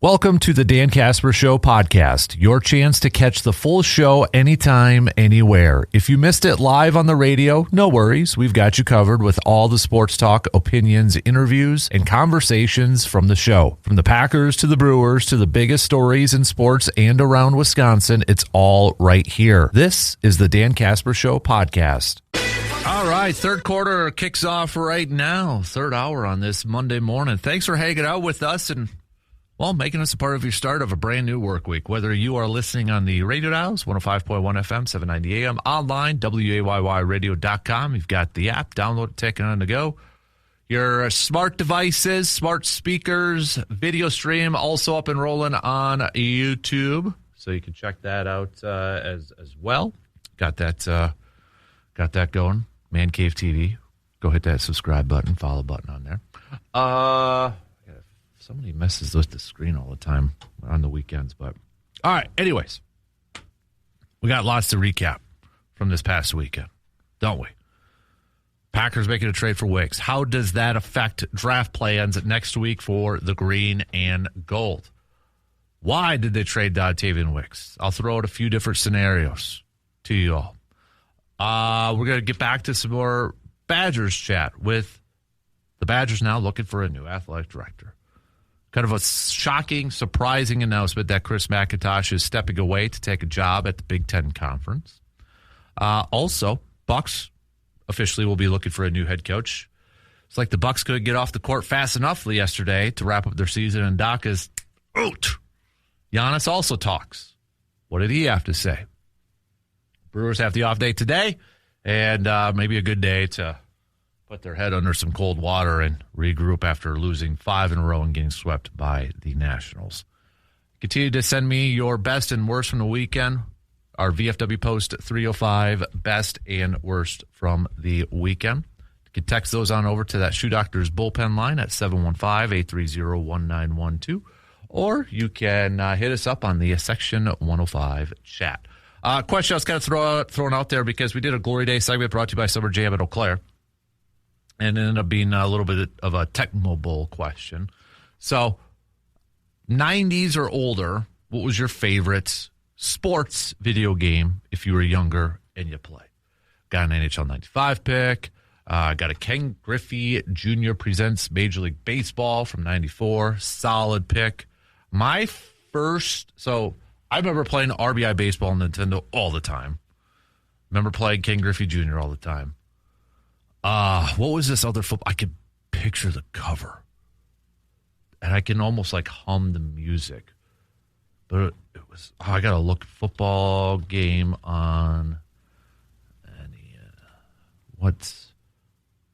Welcome to the Dan Casper Show podcast, your chance to catch the full show anytime, anywhere. If you missed it live on the radio, no worries. We've got you covered with all the sports talk, opinions, interviews, and conversations from the show. From the Packers to the Brewers to the biggest stories in sports and around Wisconsin, it's all right here. This is the Dan Casper Show podcast. All right, third quarter kicks off right now, third hour on this Monday morning. Thanks for hanging out with us and making us a part of your start of a brand new work week. Whether you are listening on the radio dials, 105.1 FM, 790 AM, online, WAYYradio.com. You've got the app, download it, take it on the go. Your smart devices, smart speakers, video stream, also up and rolling on YouTube. So you can check that out as well. Got that going. Man Cave TV. Go hit that subscribe button, follow button on there. Somebody messes with the screen all the time on the weekends. But all right, anyways, we got lots to recap from this past weekend, don't we? Packers making a trade for Wicks. How does that affect draft plans next week for the green and gold? Why did they trade Dontayvion Wicks? I'll throw out a few different scenarios to you all. We're going to get back to some more Badgers chat with the Badgers now looking for a new athletic director. Kind of a shocking, surprising announcement that Chris McIntosh is stepping away to take a job at the Big Ten Conference. Also, Bucks officially will be looking for a new head coach. It's like the Bucks couldn't get off the court fast enough yesterday to wrap up their season, and Doc is out. Giannis also talks. What did he have to say? Brewers have the off day today, and maybe a good day to put their head under some cold water and regroup after losing 5 in a row and getting swept by the Nationals. Continue to send me your best and worst from the weekend. Our VFW post 305, best and worst from the weekend. You can text those on over to that Shoe Doctor's bullpen line at 715-830-1912. Or you can hit us up on the Section 105 chat. Question I was kind of thrown out there because we did a Glory Day segment brought to you by Summer Jam at Eau Claire. And it ended up being a little bit of a technical question. So, 90s or older, what was your favorite sports video game if you were younger and you played? Got an NHL 95 pick. Got a Ken Griffey Jr. Presents Major League Baseball from 94. Solid pick. My first, so I remember playing RBI Baseball on Nintendo all the time. Remember playing Ken Griffey Jr. all the time. What was this other football? I could picture the cover. And I can almost like hum the music. But it was, I got to look football game on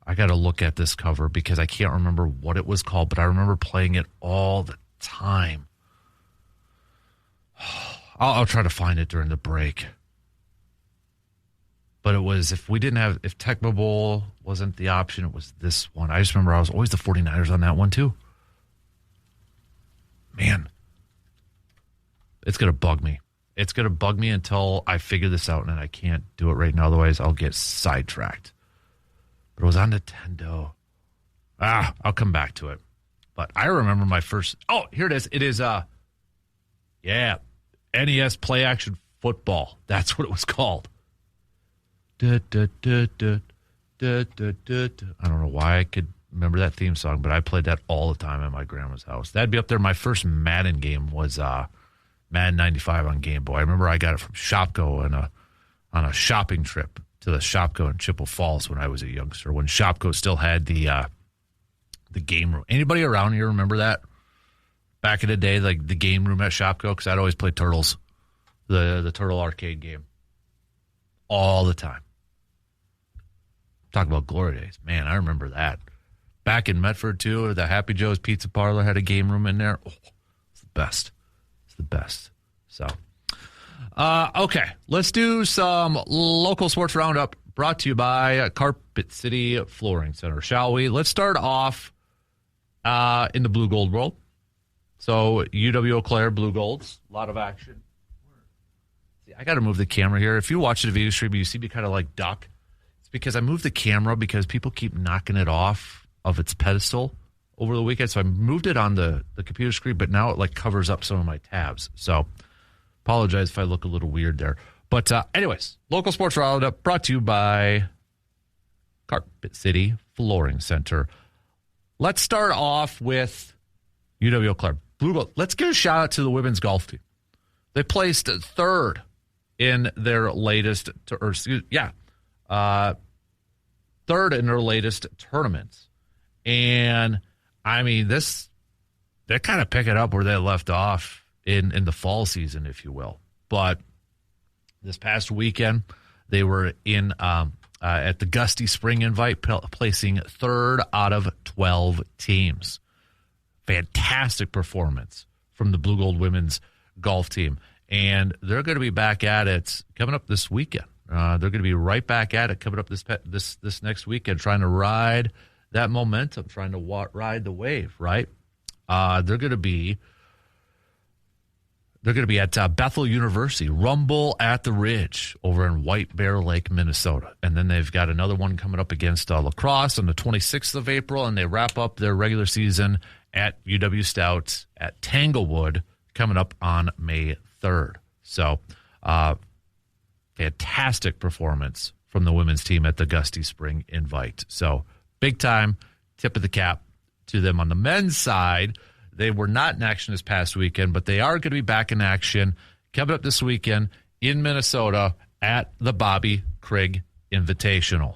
I got to look at this cover because I can't remember what it was called, but I remember playing it all the time. I'll try to find it during the break. But it was, if Tecmo Bowl wasn't the option, it was this one. I just remember I was always the 49ers on that one too. Man, it's going to bug me. It's going to bug me until I figure this out, and I can't do it right now. Otherwise, I'll get sidetracked. But it was on Nintendo. I'll come back to it. But I remember my first, here it is. It is, NES Play Action Football. That's what it was called. I don't know why I could remember that theme song, but I played that all the time at my grandma's house. That'd be up there. My first Madden game was Madden 95 on Game Boy. I remember I got it from Shopko on a shopping trip to the Shopko in Chippewa Falls when I was a youngster, when Shopko still had the game room. Anybody around here remember that? Back in the day, like the game room at Shopko, because I'd always play Turtles, the Turtle arcade game, all the time. Talk about glory days. Man, I remember that. Back in Medford, too, the Happy Joe's Pizza Parlor had a game room in there. Oh, it's the best. It's the best. So, okay. Let's do some local sports roundup brought to you by Carpet City Flooring Center, shall we? Let's start off in the blue gold world. So, UW Eau Claire, blue golds. A lot of action. See, I got to move the camera here. If you watch the video stream, you see me kind of like duck. Because I moved the camera because people keep knocking it off of its pedestal over the weekend, so I moved it on the computer screen, but now it like covers up some of my tabs. So apologize if I look a little weird there. But anyways, local sports roundup brought to you by Carpet City Flooring Center. Let's start off with UW-Eau Claire. Blue Gold. Let's give a shout out to the women's golf team. They placed third in their latest, third in their latest tournaments. And I mean, they're kind of picking up where they left off in the fall season, if you will. But this past weekend, they were in at the Gusty Spring Invite, placing third out of 12 teams. Fantastic performance from the Blue Gold women's golf team. And they're going to be back at it coming up this weekend. They're going to be right back at it coming up this next weekend, trying to ride that momentum, trying to ride the wave, right? They're going to be at Bethel University, Rumble at the Ridge over in White Bear Lake, Minnesota. And then they've got another one coming up against La Crosse on the 26th of April, and they wrap up their regular season at UW Stouts at Tanglewood coming up on May 3rd. So fantastic performance from the women's team at the Gusty Spring Invite. So big time tip of the cap to them. On the men's side, they were not in action this past weekend, but they are going to be back in action coming up this weekend in Minnesota at the Bobby Craig Invitational.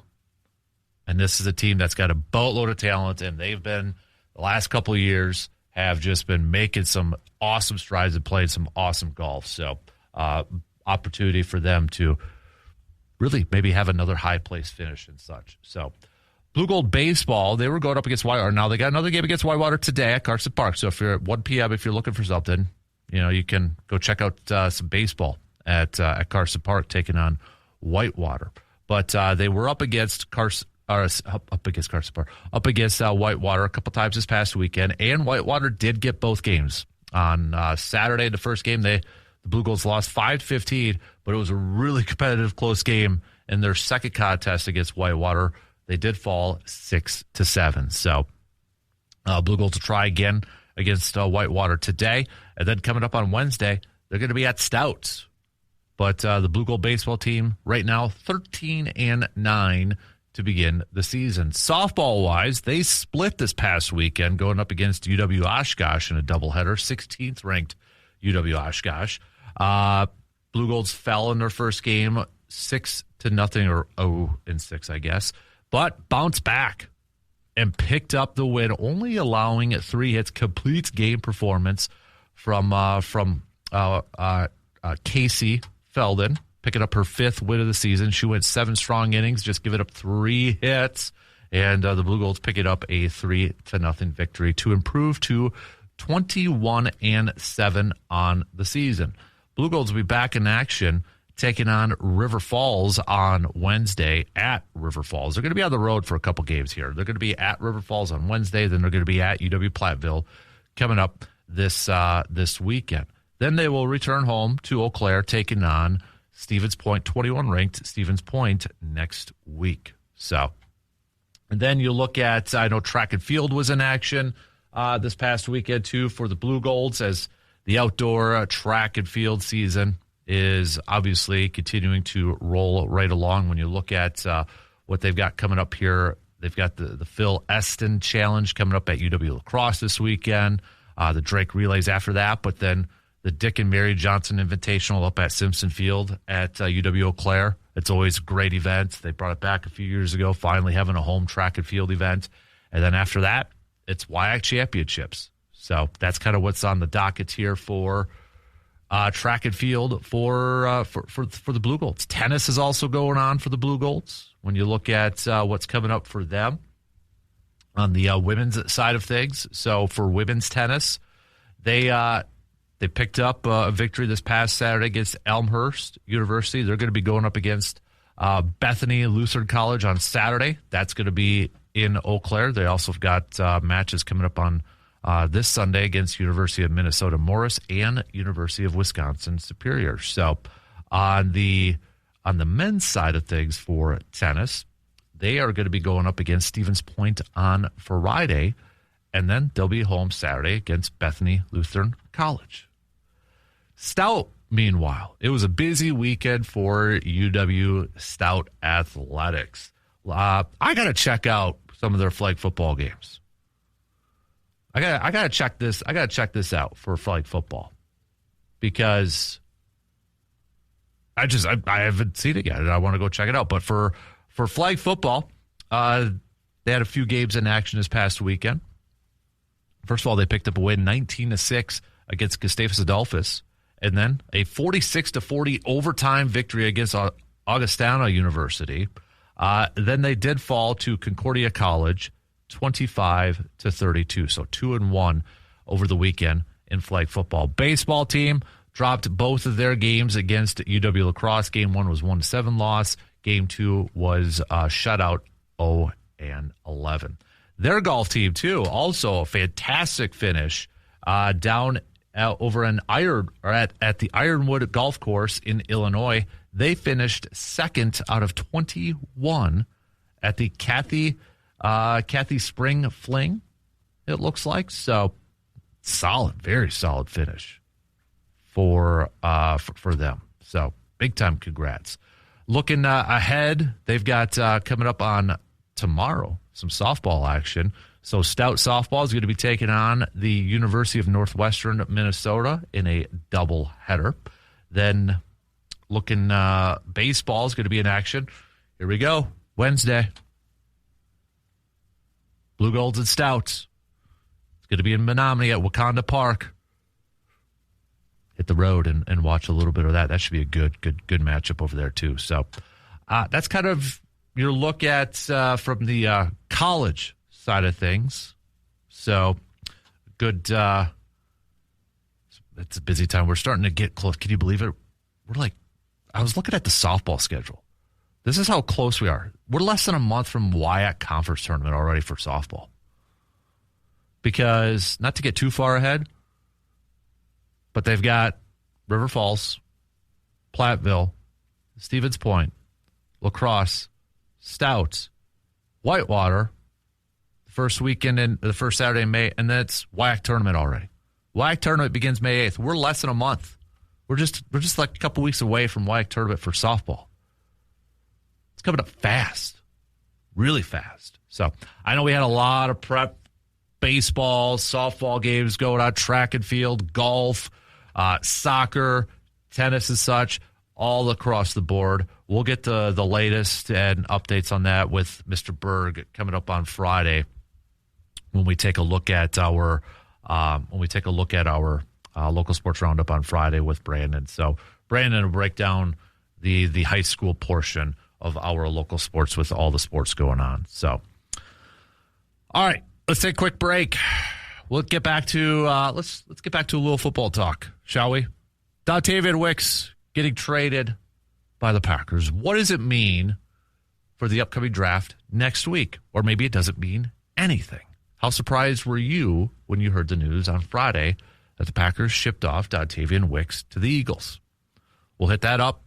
And this is a team that's got a boatload of talent, and they've been, the last couple of years, have just been making some awesome strides and playing some awesome golf. So opportunity for them to really maybe have another high place finish and such. So Blue Gold baseball, they were going up against Whitewater. Now they got another game against Whitewater today at Carson Park. So if you're at 1 p.m., if you're looking for something, you can go check out some baseball at Carson Park taking on Whitewater. But they were up against Whitewater a couple times this past weekend, and Whitewater did get both games. On Saturday, the first game, the Blue Golds lost 5-15, but it was a really competitive, close game in their second contest against Whitewater. They did fall 6-7. So Blue Golds will try again against Whitewater today. And then coming up on Wednesday, they're going to be at Stouts. But the Blue Gold baseball team right now 13-9 to begin the season. Softball-wise, they split this past weekend going up against UW Oshkosh in a doubleheader, 16th ranked UW Oshkosh. Blue Golds fell in their first game 6-0 or 0-6, I guess. But bounced back and picked up the win, only allowing 3 hits. Complete game performance from Casey Felden, picking up her 5th win of the season. She went 7 strong innings, just giving up 3 hits, and the Blue Golds pick it up a 3-0 victory to improve to 21-7 on the season. Blue Golds will be back in action, taking on River Falls on Wednesday at River Falls. They're going to be on the road for a couple games here. They're going to be at River Falls on Wednesday, then they're going to be at UW Platteville coming up this weekend. Then they will return home to Eau Claire, taking on Stevens Point, 21-ranked Stevens Point next week. So, and then you look at, I know track and field was in action this past weekend too for the Blue Golds, as the outdoor track and field season is obviously continuing to roll right along. When you look at what they've got coming up here, they've got the Phil Eston Challenge coming up at UW La Crosse this weekend, the Drake Relays after that, but then the Dick and Mary Johnson Invitational up at Simpson Field at UW Eau Claire. It's always a great event. They brought it back a few years ago, finally having a home track and field event. And then after that, it's WIAC Championships. So that's kind of what's on the docket here for track and field for the Blue Golds. Tennis is also going on for the Blue Golds. When you look at what's coming up for them on the women's side of things. So for women's tennis, they picked up a victory this past Saturday against Elmhurst University. They're going to be going up against Bethany Lutheran College on Saturday. That's going to be in Eau Claire. They also have got matches coming up on this Sunday against University of Minnesota Morris and University of Wisconsin Superior. So on the men's side of things for tennis, they are going to be going up against Stevens Point on Friday and then they'll be home Saturday against Bethany Lutheran College. Stout, meanwhile, it was a busy weekend for UW Stout Athletics. I got to check out some of their flag football games. I got to check this. I got to check this out for flag football because I haven't seen it yet, and I want to go check it out. But for flag football, they had a few games in action this past weekend. First of all, they picked up a win 19-6 against Gustavus Adolphus, and then a 46-40 overtime victory against Augustana University. Then they did fall to Concordia College 25-32. So 2-1 over the weekend in flag football. Baseball team dropped both of their games against UW La Crosse. Game 1 was 1-7 loss. Game 2 was shutout 0-11. Their golf team too, also a fantastic finish down over at the Ironwood Golf Course in Illinois. They finished second out of 21 at the Kathy Spring Fling, it looks like. So solid, very solid finish for them. So big time congrats. Looking ahead, they've got coming up on tomorrow some softball action. So Stout softball is going to be taking on the University of Northwestern Minnesota in a doubleheader. Then looking baseball is going to be in action. Here we go. Wednesday. Blue Golds and Stouts. It's going to be in Menominee at Wakanda Park. Hit the road and watch a little bit of that. That should be a good matchup over there too. So that's kind of your look at from the college side of things. So good. It's a busy time. We're starting to get close. Can you believe it? I was looking at the softball schedule. This is how close we are. We're less than a month from WIAC conference tournament already for softball. Because, not to get too far ahead, but they've got River Falls, Platteville, Stevens Point, La Crosse, Stout, Whitewater, the first Saturday in May, and then it's WIAC tournament already. WIAC tournament begins May 8th. We're less than a month. We're just like a couple weeks away from WIAC tournament for softball. It's coming up fast, really fast. So I know we had a lot of prep, baseball, softball games going on, track and field, golf, soccer, tennis and such, all across the board. We'll get the latest and updates on that with Mr. Berg coming up on Friday when we take a look at our local sports roundup on Friday with Brandon. So Brandon will break down the high school portion of our local sports with all the sports going on. So, all right, let's take a quick break. We'll get back to let's get back to a little football talk, shall we? Dontayvion Wicks getting traded by the Packers. What does it mean for the upcoming draft next week? Or maybe it doesn't mean anything. How surprised were you when you heard the news on Friday that the Packers shipped off Dontayvion Wicks to the Eagles? We'll hit that up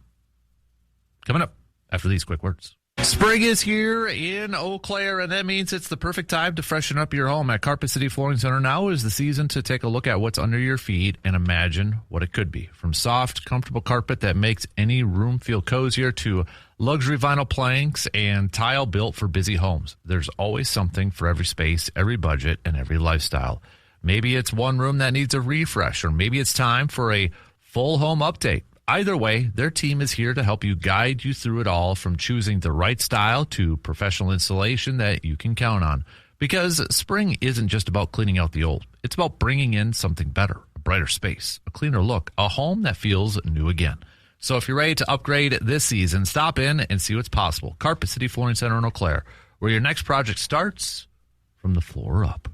coming up after these quick words. Spring is here in Eau Claire, and that means it's the perfect time to freshen up your home. At Carpet City Flooring Center, now is the season to take a look at what's under your feet and imagine what it could be. From soft, comfortable carpet that makes any room feel cozier to luxury vinyl planks and tile built for busy homes. There's always something for every space, every budget, and every lifestyle. Maybe it's one room that needs a refresh, or maybe it's time for a full home update. Either way, their team is here to help you, guide you through it all, from choosing the right style to professional installation that you can count on. Because spring isn't just about cleaning out the old. It's about bringing in something better, a brighter space, a cleaner look, a home that feels new again. So if you're ready to upgrade this season, stop in and see what's possible. Carpet City Flooring Center in Eau Claire, where your next project starts from the floor up.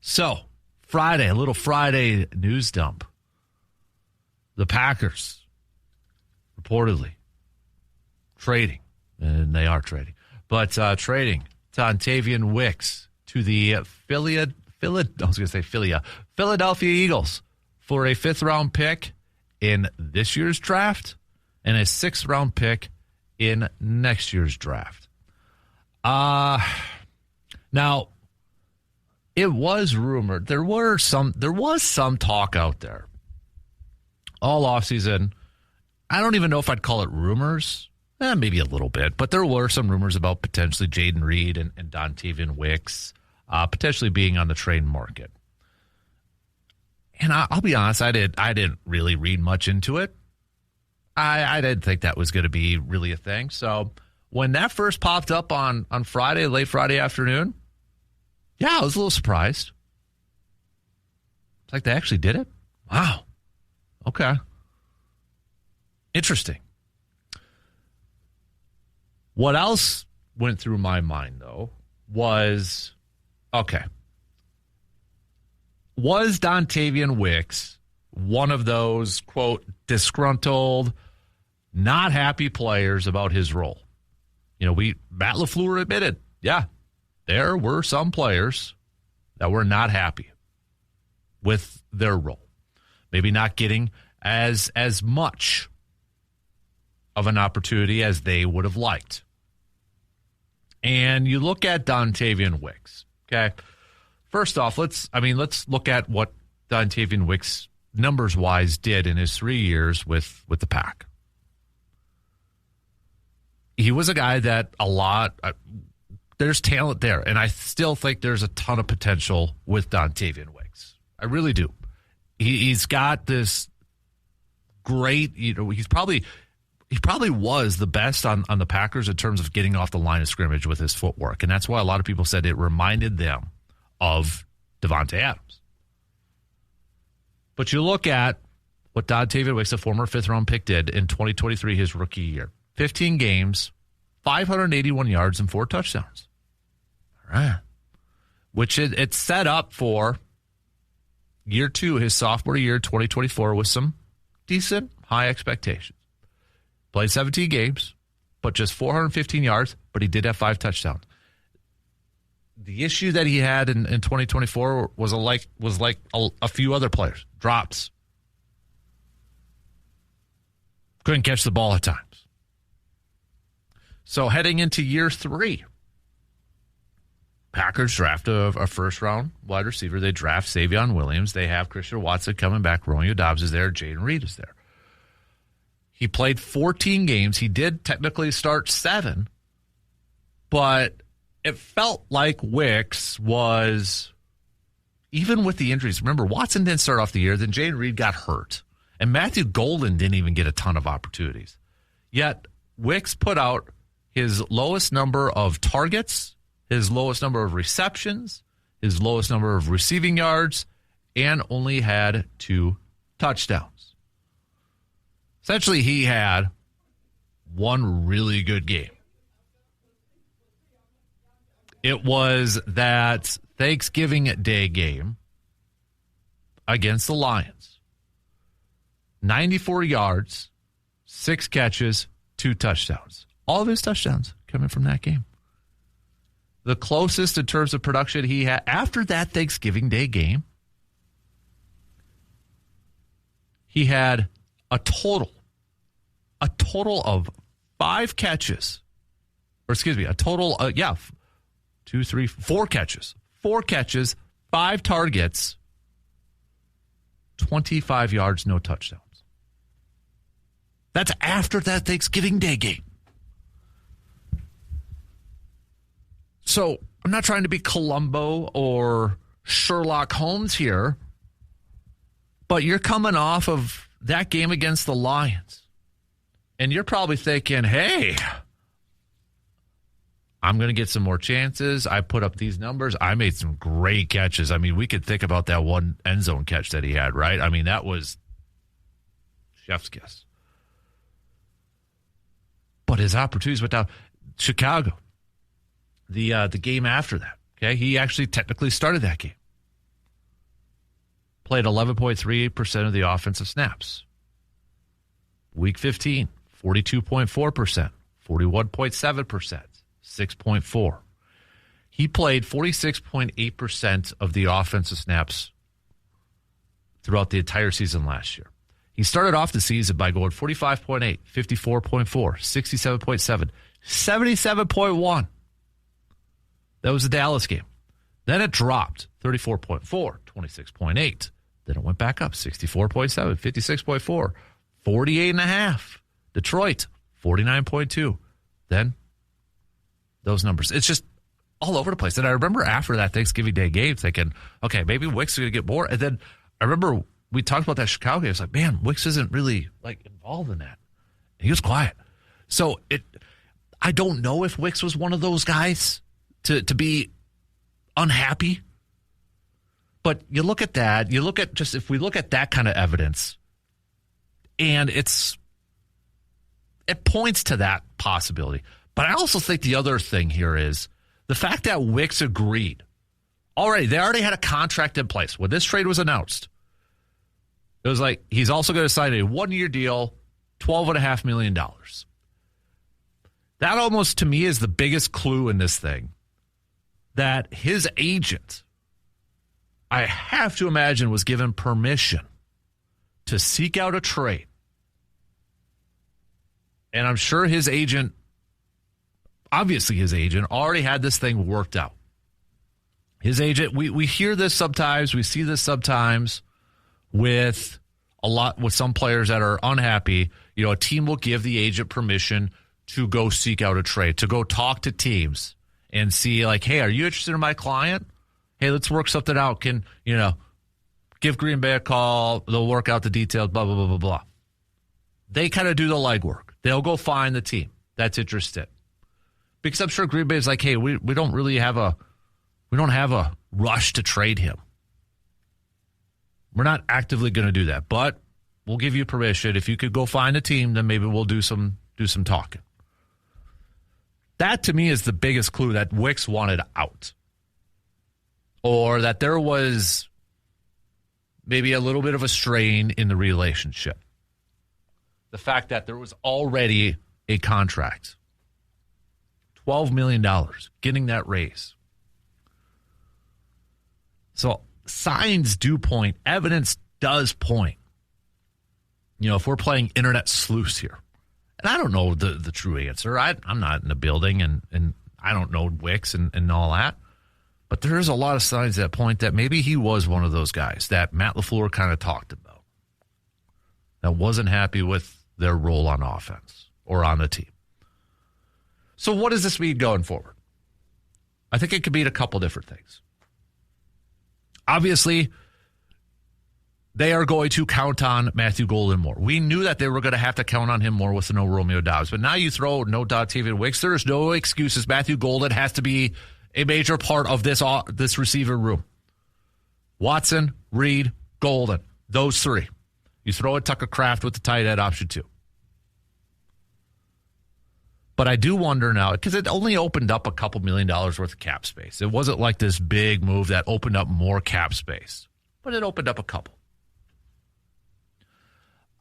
So Friday, a little Friday news dump. The Packers reportedly trading, and they are trading, but trading Dontayvion Wicks to the Philadelphia Eagles for a 5th-round pick in this year's draft and a 6th-round pick in next year's draft. Now, it was rumored. There was some talk out there all offseason. I don't even know if I'd call it rumors. Maybe a little bit, but there were some rumors about potentially Jaden Reed and Dontayvion Wicks potentially being on the trade market. And I'll be honest, I didn't really read much into it. I didn't think that was going to be really a thing. So when that first popped up on Friday, late Friday afternoon, yeah, I was a little surprised. It's like they actually did it? Wow. Okay. Interesting. What else went through my mind, though, was, okay, was Dontayvion Wicks one of those, quote, disgruntled, not happy players about his role? You know, Matt LaFleur admitted, yeah, there were some players that were not happy with their role. Maybe not getting as much of an opportunity as they would have liked. And you look at Dontayvion Wicks, okay? First off, let's look at what Dontayvion Wicks numbers-wise did in his 3 years with the Pack. He was a guy that there's talent there, and I still think there's a ton of potential with Dontayvion Wicks. I really do. He's got this great, he probably was the best on the Packers in terms of getting off the line of scrimmage with his footwork. And that's why a lot of people said it reminded them of Devontae Adams. But you look at what Dontayvion Wicks, a former fifth-round pick, did in 2023, his rookie year. 15 games, 581 yards, and 4 touchdowns. All right. Which it's set up for year 2, his sophomore year, 2024, with some decent high expectations. Played 17 games, but just 415 yards, but he did have 5 touchdowns. The issue that he had in 2024 was like a few other players. Drops. Couldn't catch the ball at times. So heading into year 3, Packers draft a first-round wide receiver. They draft Savion Williams. They have Christian Watson coming back. Romeo Doubs is there. Jaden Reed is there. He played 14 games. He did technically start 7, but it felt like Wicks was, even with the injuries, remember, Watson didn't start off the year, then Jaden Reed got hurt, and Matthew Golden didn't even get a ton of opportunities. Yet Wicks put out his lowest number of targets, his lowest number of receptions, his lowest number of receiving yards, and only had 2 touchdowns. Essentially, he had one really good game. It was that Thanksgiving Day game against the Lions. 94 yards, 6 catches, 2 touchdowns. All of his touchdowns coming from that game. The closest in terms of production he had after that Thanksgiving Day game, he had a total of 5 catches. Or excuse me, 4 catches. 4 catches, 5 targets, 25 yards, no touchdowns. That's after that Thanksgiving Day game. So I'm not trying to be Columbo or Sherlock Holmes here, but you're coming off of that game against the Lions, and you're probably thinking, hey, I'm going to get some more chances. I put up these numbers. I made some great catches. I mean, we could think about that one end zone catch that he had, right? I mean, that was chef's kiss. But his opportunities went down. Chicago, the game after that, okay, he actually technically started that game. Played 11.38% of the offensive snaps. Week 15, 42.4%, 41.7%. 6.4. He played 46.8% of the offensive snaps throughout the entire season last year. He started off the season by going 45.8, 54.4, 67.7, 77.1. That was the Dallas game. Then it dropped 34.4, 26.8. Then it went back up 64.7, 56.4, 48.5. Detroit, 49.2. Then those numbers. It's just all over the place. And I remember after that Thanksgiving Day game thinking, okay, maybe Wicks is going to get more. And then I remember we talked about that Chicago game. It's like, man, Wicks isn't really like involved in that. And he was quiet. So I don't know if Wicks was one of those guys to be unhappy. But you look at that, if we look at that kind of evidence, and it points to that possibility. But I also think the other thing here is the fact that Wicks agreed. They already had a contract in place. When this trade was announced, it was like he's also going to sign a one-year deal, $12.5 million. That almost, to me, is the biggest clue in this thing. That his agent, I have to imagine, was given permission to seek out a trade. And I'm sure his agent, already had this thing worked out. His agent, we hear this sometimes, we see this sometimes with some players that are unhappy. You know, a team will give the agent permission to go seek out a trade, to go talk to teams and see, like, hey, are you interested in my client? Hey, let's work something out. Can, give Green Bay a call. They'll work out the details, blah, blah, blah, blah, blah. They kind of do the legwork. They'll go find the team that's interested. Because I'm sure Green Bay is like, hey, we don't have a rush to trade him. We're not actively going to do that, but we'll give you permission. If you could go find a team, then maybe we'll do some talking. That, to me, is the biggest clue that Wicks wanted out. Or that there was maybe a little bit of a strain in the relationship. The fact that there was already a contract. $12 million, getting that raise. So signs do point, evidence does point. If we're playing internet sleuths here, and I don't know the true answer. I'm not in the building, and I don't know Wicks and all that. But there is a lot of signs that point that maybe he was one of those guys that Matt LaFleur kind of talked about that wasn't happy with their role on offense or on the team. So what does this mean going forward? I think it could mean a couple different things. Obviously, they are going to count on Matthew Golden more. We knew that they were going to have to count on him more with no Romeo Doubs. But now you throw no Dontayvion Wicks. There's no excuses. Matthew Golden has to be a major part of this receiver room. Watson, Reed, Golden. Those three. You throw in Tucker Kraft with the tight end option too. But I do wonder now, because it only opened up a couple $1 million worth of cap space. It wasn't like this big move that opened up more cap space. But it opened up a couple.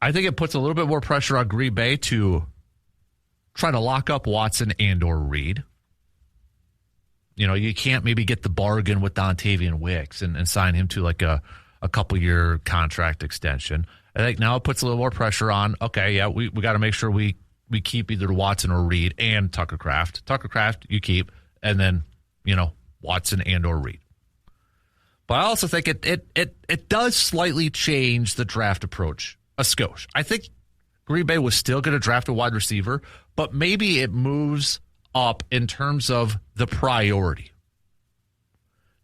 I think it puts a little bit more pressure on Green Bay to try to lock up Watson and or Reed. You can't maybe get the bargain with Dontayvion Wicks and sign him to like a couple-year contract extension. I think now it puts a little more pressure on, okay, yeah, we got to make sure we keep either Watson or Reed and Tucker Kraft. Tucker Kraft, you keep, and then, Watson and or Reed. But I also think it does slightly change the draft approach a skosh. I think Green Bay was still going to draft a wide receiver, but maybe it moves up in terms of the priority.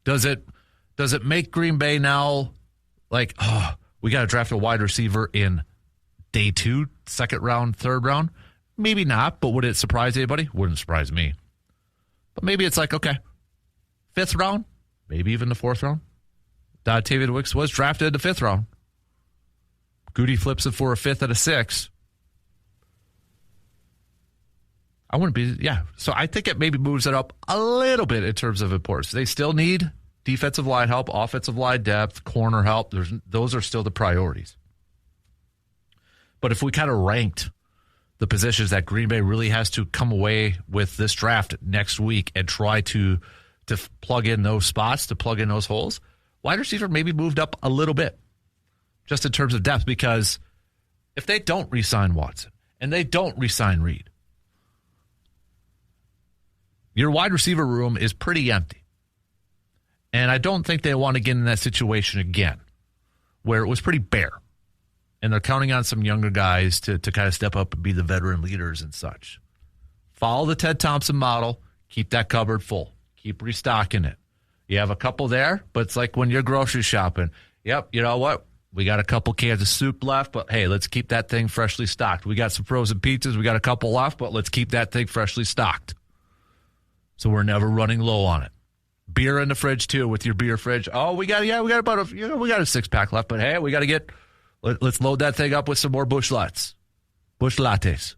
Does it make Green Bay now like, we got to draft a wide receiver in day 2, second round, third round? Maybe not, but would it surprise anybody? Wouldn't surprise me. But maybe it's like, okay, 5th round, maybe even the 4th round. Dontayvion Wicks was drafted in the 5th round. Goody flips it for a 5th and a 6th. I wouldn't be, yeah. So I think it maybe moves it up a little bit in terms of importance. They still need defensive line help, offensive line depth, corner help. Those are still the priorities. But if we kind of ranked the positions that Green Bay really has to come away with this draft next week and try to plug in those spots, to plug in those holes, wide receiver maybe moved up a little bit just in terms of depth, because if they don't re-sign Watson and they don't re-sign Reed, your wide receiver room is pretty empty. And I don't think they want to get in that situation again, where it was pretty bare. And they're counting on some younger guys to kind of step up and be the veteran leaders and such. Follow the Ted Thompson model. Keep that cupboard full. Keep restocking it. You have a couple there, but it's like when you're grocery shopping. Yep, you know what? We got a couple cans of soup left, but hey, let's keep that thing freshly stocked. We got some frozen pizzas. We got a couple left, but let's keep that thing freshly stocked. So we're never running low on it. Beer in the fridge too with your beer fridge. Oh, we got about a 6-pack left, but hey, we got to let's load that thing up with some more Busch Lights. Busch Lattes.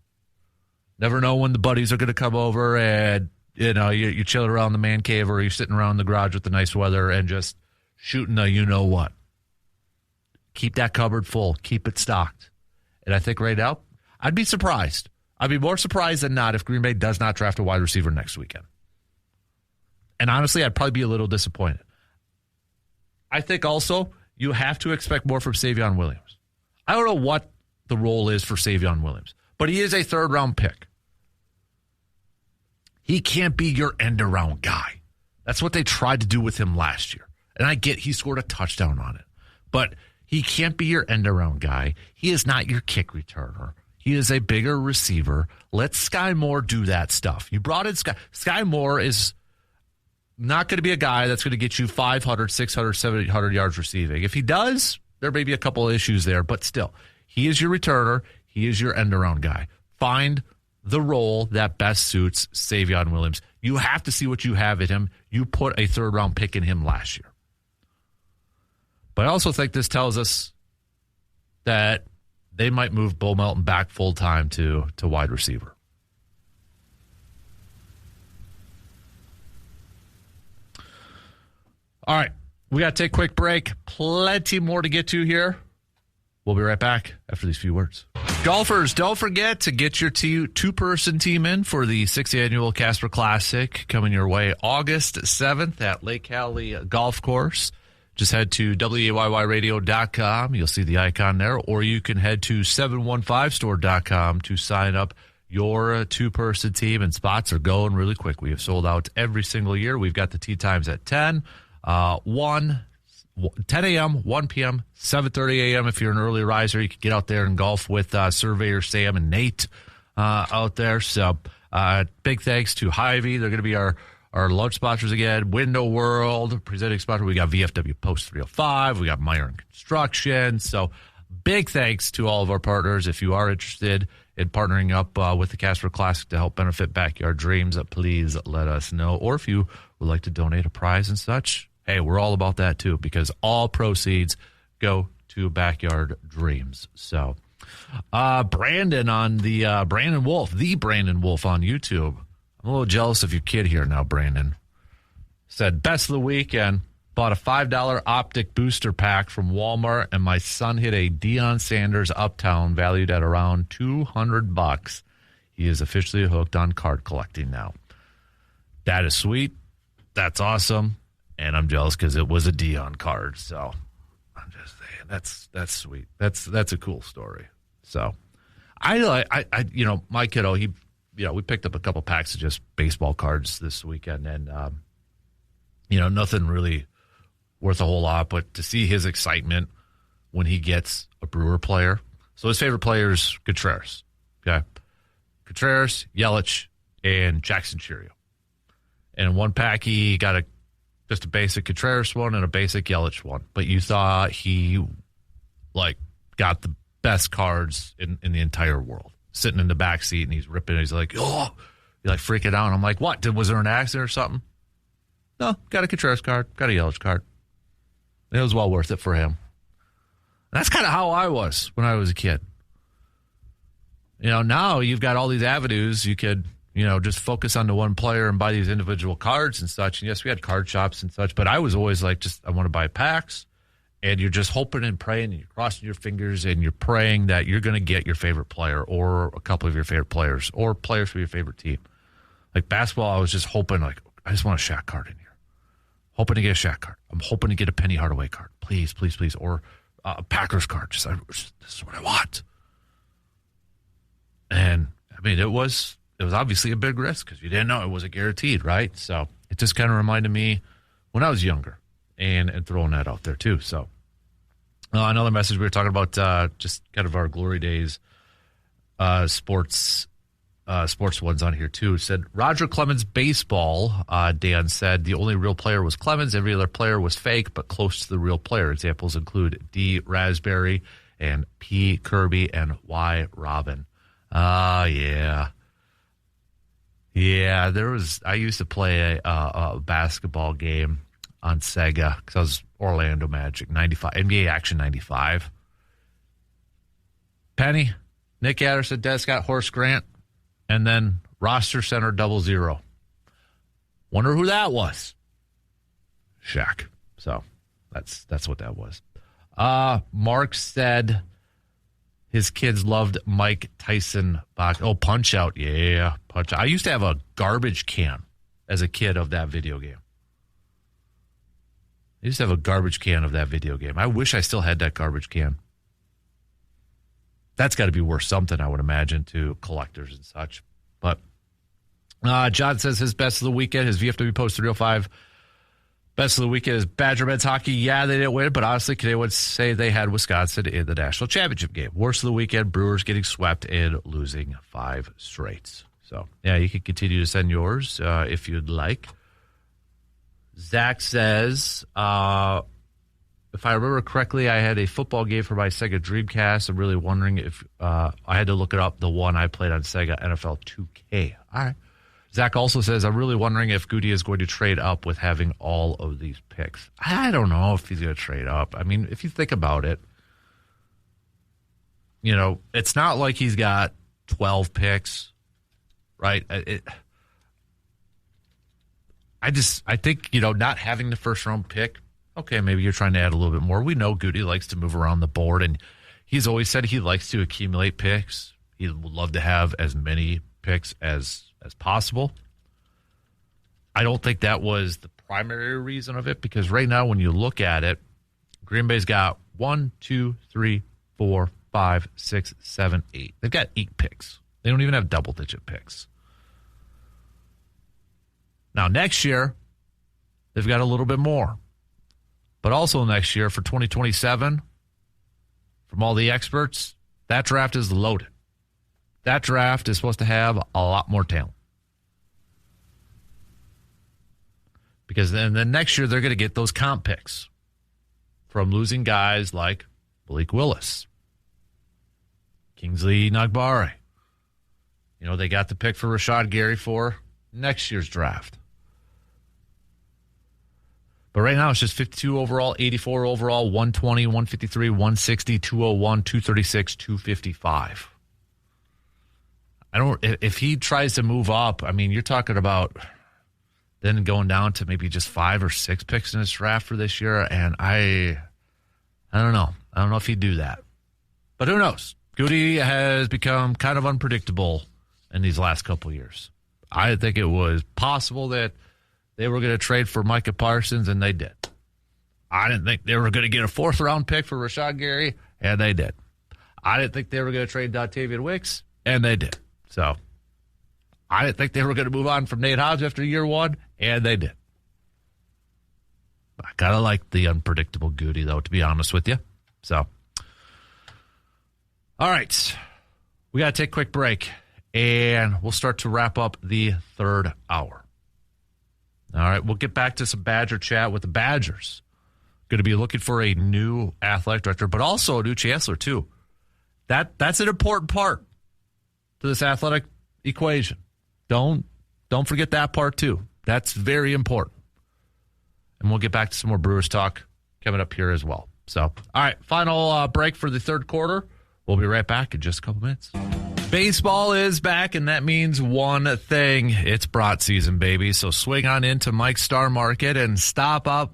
Never know when the buddies are going to come over and, you're chilling around the man cave or you're sitting around the garage with the nice weather and just shooting a you-know-what. Keep that cupboard full. Keep it stocked. And I think right now, I'd be surprised. I'd be more surprised than not if Green Bay does not draft a wide receiver next weekend. And honestly, I'd probably be a little disappointed. I think also you have to expect more from Dontayvion Williams. I don't know what the role is for Dontayvion Williams, but he is a third-round pick. He can't be your end-around guy. That's what they tried to do with him last year. And I get he scored a touchdown on it. But he can't be your end-around guy. He is not your kick returner. He is a bigger receiver. Let Sky Moore do that stuff. You brought in Sky. Sky Moore is not going to be a guy that's going to get you 500, 600, 700 yards receiving. If he does, there may be a couple of issues there, but still, he is your returner. He is your end-around guy. Find the role that best suits Dontayvion Williams. You have to see what you have in him. You put a third-round pick in him last year. But I also think this tells us that they might move Bo Melton back full-time to wide receiver. All right, we got to take a quick break. Plenty more to get to here. We'll be right back after these few words. Golfers, don't forget to get your two-person team in for the 6th annual Casper Classic coming your way August 7th at Lake Hallie Golf Course. Just head to WAYYradio.com. You'll see the icon there, or you can head to 715store.com to sign up your two-person team, and spots are going really quick. We have sold out every single year. We've got the tee times at 10 a.m., 1 p.m., 7:30 a.m. If you're an early riser, you can get out there and golf with Surveyor Sam and Nate out there. So big thanks to Hy-Vee. They're going to be our lunch sponsors again. Window World, presenting sponsor. We got VFW Post 305. We got Meyer Construction. So big thanks to all of our partners. If you are interested in partnering up with the Casper Classic to help benefit Backyard Dreams, please let us know. Or if you would like to donate a prize and such, hey, we're all about that too, because all proceeds go to Backyard Dreams. So Brandon on the Brandon Wolf on YouTube. I'm a little jealous of your kid here now, Brandon. Said, best of the weekend. Bought a $5 optic booster pack from Walmart, and my son hit a Deion Sanders Uptown valued at around $200. He is officially hooked on card collecting now. That is sweet. That's awesome. And I'm jealous because it was a Deion card. So I'm just saying, that's sweet. That's a cool story. So I my kiddo, we picked up a couple packs of just baseball cards this weekend, and nothing really worth a whole lot, but to see his excitement when he gets a Brewer player. So his favorite player is Contreras. Okay. Contreras, Yelich, and Jackson Cheerio. And in one pack, he got just a basic Contreras one and a basic Yelich one. But you thought he got the best cards in the entire world. Sitting in the back seat, and he's ripping. He's like, oh, he's freaking out. And I'm like, what? Was there an accident or something? No, got a Contreras card, got a Yelich card. It was well worth it for him. And that's kind of how I was when I was a kid. Now you've got all these avenues. You could, just focus on the one player and buy these individual cards and such. And yes, we had card shops and such, but I was always I want to buy packs. And you're just hoping and praying, and you're crossing your fingers, and you're praying that you're going to get your favorite player or a couple of your favorite players or players from your favorite team. Like basketball, I was just hoping, I just want a Shaq card in here. Hoping to get a Shaq card. I'm hoping to get a Penny Hardaway card. Please, please, please. Or a Packers card. This is what I want. And, it was it was obviously a big risk because you didn't know it wasn't guaranteed, right? So it just kind of reminded me when I was younger and throwing that out there too. So another message, we were talking about just kind of our glory days, sports ones on here too. It said Roger Clemens baseball. Dan said the only real player was Clemens. Every other player was fake, but close to the real player. Examples include D. Raspberry and P. Kirby and Y. Robin. Yeah. I used to play a basketball game on Sega because I was Orlando Magic 95, NBA Action 95. Penny, Nick Anderson, Des Scott, Horace Grant, and then roster center 00. Wonder who that was. Shaq. So that's what that was. Mark said his kids loved Mike Tyson box. Oh, Punch Out. Yeah, Punch Out. I used to have a garbage can as a kid of that video game. I used to have a garbage can of that video game. I wish I still had that garbage can. That's got to be worth something, I would imagine, to collectors and such. But John says his best of the weekend, his VFW Post 305 best of the weekend is Badger men's hockey. Yeah, they didn't win, but honestly, they would say they had Wisconsin in the national championship game. Worst of the weekend, Brewers getting swept and losing 5 straight. So, yeah, you can continue to send yours if you'd like. Zach says, if I remember correctly, I had a football game for my Sega Dreamcast. I'm really wondering if I had to look it up, the one I played on Sega NFL 2K. All right. Zach also says, I'm really wondering if Goody is going to trade up with having all of these picks. I don't know if he's going to trade up. I mean, if you think about it, you know, it's not like he's got 12 picks, right? I think, you know, not having the first round pick, okay, maybe you're trying to add a little bit more. We know Goody likes to move around the board, and he's always said he likes to accumulate picks. He would love to have as many picks as possible. I don't think that was the primary reason of it, because right now when you look at it, Green Bay's got 1, 2, 3, 4, 5, 6, 7, 8. They've got 8 picks. They don't even have double-digit picks. Now, next year, they've got a little bit more. But also next year, for 2027, from all the experts, that draft is loaded. That draft is supposed to have a lot more talent. Because then next year, they're going to get those comp picks from losing guys like Malik Willis, Kingsley Nagbari. You know, they got the pick for Rashad Gary for next year's draft. But right now, it's just 52 overall, 84 overall, 120, 153, 160, 201, 236, 255. If he tries to move up, I mean, you're talking about then going down to maybe just 5 or 6 picks in his draft for this year. And I don't know. I don't know if he'd do that. But who knows? Goody has become kind of unpredictable in these last couple of years. I think it was possible that they were going to trade for Micah Parsons, and they did. I didn't think they were going to get a 4th-round pick for Rashad Gary, and they did. I didn't think they were going to trade Dontayvion Wicks, and they did. So I didn't think they were going to move on from Nate Hobbs after year 1, and they did. I kind of like the unpredictable Goody, though, to be honest with you. So, all right. We got to take a quick break, and we'll start to wrap up the 3rd hour. All right, we'll get back to some Badger chat with the Badgers. Going to be looking for a new athletic director, but also a new chancellor, too. That's an important part to this athletic equation. Don't forget that part, too. That's very important. And we'll get back to some more Brewers talk coming up here as well. So, all right, final break for the 3rd quarter. We'll be right back in just a couple minutes. Baseball is back, and that means one thing. It's brat season, baby. So swing on into Mike's Star Market and stock up.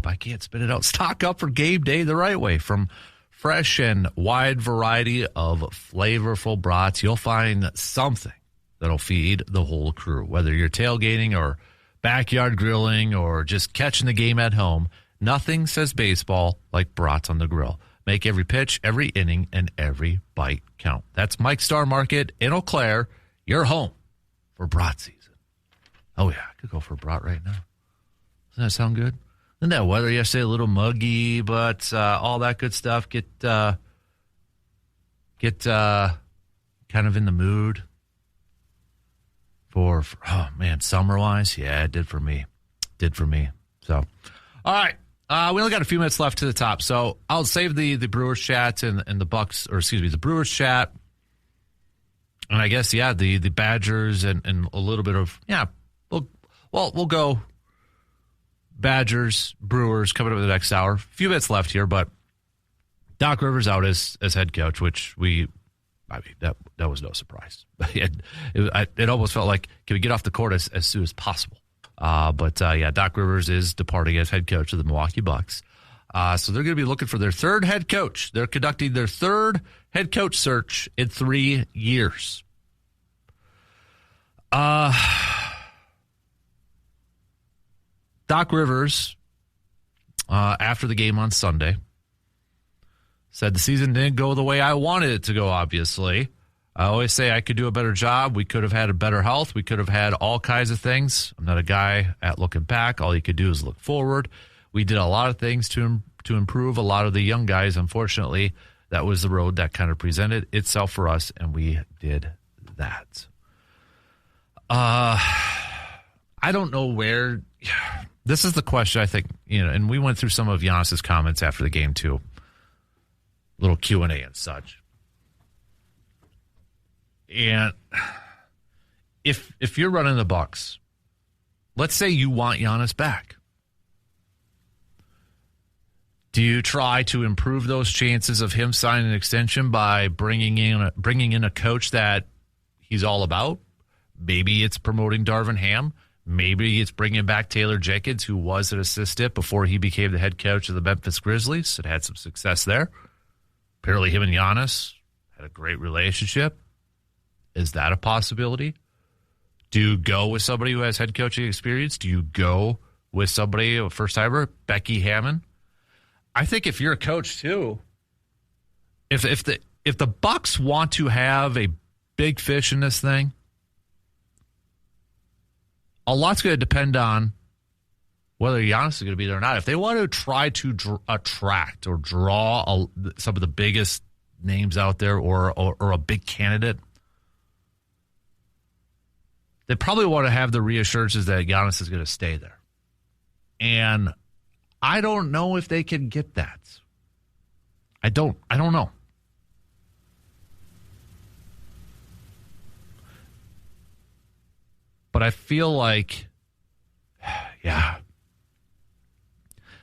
I can't spit it out. Stock up for game day the right way. From fresh and wide variety of flavorful brats, you'll find something that'll feed the whole crew. Whether you're tailgating or backyard grilling or just catching the game at home, nothing says baseball like brats on the grill. Make every pitch, every inning, and every bite count. That's Mike's Star Market in Eau Claire. You're home for brat season. Oh, yeah, I could go for a brat right now. Doesn't that sound good? Isn't that weather yesterday a little muggy, but all that good stuff? Get kind of in the mood for oh, man, summer-wise? Yeah, it did for me. So, all right. We only got a few minutes left to the top, so I'll save the Brewers chat and the Bucks, or excuse me, the Brewers chat. And I guess, yeah, the Badgers and a little bit of, yeah, we'll go Badgers, Brewers coming up in the next hour. A few minutes left here, but Doc Rivers out as head coach, which that was no surprise. It almost felt like, can we get off the court as soon as possible? But Doc Rivers is departing as head coach of the Milwaukee Bucks. So they're going to be looking for their third head coach. They're conducting their third head coach search in 3 years. Doc Rivers, after the game on Sunday, said the season didn't go the way I wanted it to go, obviously. I always say I could do a better job. We could have had a better health. We could have had all kinds of things. I'm not a guy at looking back. All you could do is look forward. We did a lot of things to improve a lot of the young guys. Unfortunately, that was the road that kind of presented itself for us, and we did that. I don't know where. This is the question, I think, and we went through some of Giannis's comments after the game, too. Little Q&A and such. And if you're running the Bucks, let's say you want Giannis back. Do you try to improve those chances of him signing an extension by bringing in a coach that he's all about? Maybe it's promoting Darvin Ham. Maybe it's bringing back Taylor Jenkins, who was an assistant before he became the head coach of the Memphis Grizzlies and had some success there. Apparently him and Giannis had a great relationship. Is that a possibility? Do you go with somebody who has head coaching experience? Do you go with somebody, a first-timer, Becky Hammond? I think if you're a coach, too, if the Bucks want to have a big fish in this thing, a lot's going to depend on whether Giannis is going to be there or not. If they want to try to attract or draw some of the biggest names out there or a big candidate, they probably want to have the reassurances that Giannis is going to stay there. And I don't know if they can get that. I don't know. But I feel like, yeah,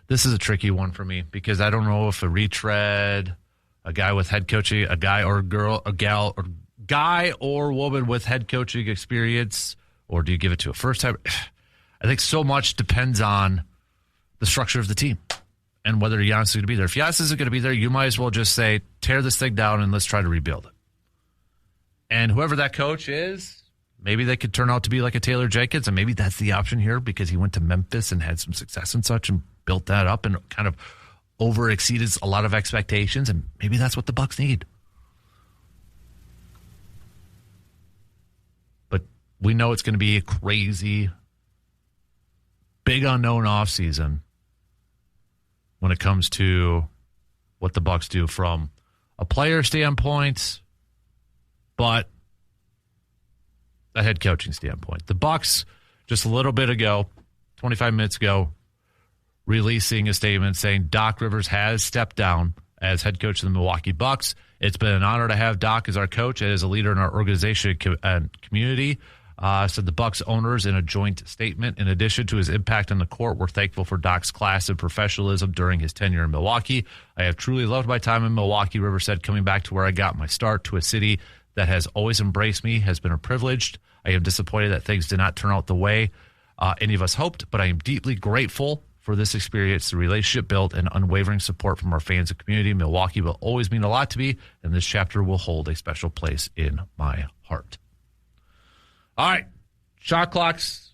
this is a tricky one for me because I don't know if a retread, a guy with head coaching, a guy or girl, a gal, or guy or woman with head coaching experience, or do you give it to a first time? I think so much depends on the structure of the team and whether Giannis is going to be there. If Giannis isn't going to be there, you might as well just say, tear this thing down and let's try to rebuild it. And whoever that coach is, maybe they could turn out to be like a Taylor Jenkins, and maybe that's the option here because he went to Memphis and had some success and such and built that up and kind of over-exceeded a lot of expectations, and maybe that's what the Bucks need. But we know it's going to be a crazy, big unknown offseason when it comes to what the Bucks do from a player standpoint, but a head coaching standpoint. The Bucks, just a little bit ago, 25 minutes ago, releasing a statement saying Doc Rivers has stepped down as head coach of the Milwaukee Bucks. It's been an honor to have Doc as our coach and as a leader in our organization and community, said the Bucks owners in a joint statement. In addition to his impact on the court, we're thankful for Doc's class and professionalism during his tenure in Milwaukee. I have truly loved my time in Milwaukee, Rivers said. Coming back to where I got my start, to a city that has always embraced me, has been a privilege. I am disappointed that things did not turn out the way any of us hoped, but I am deeply grateful for this experience, the relationship built, and unwavering support from our fans and community. Milwaukee will always mean a lot to me, and this chapter will hold a special place in my heart. All right, shot clock's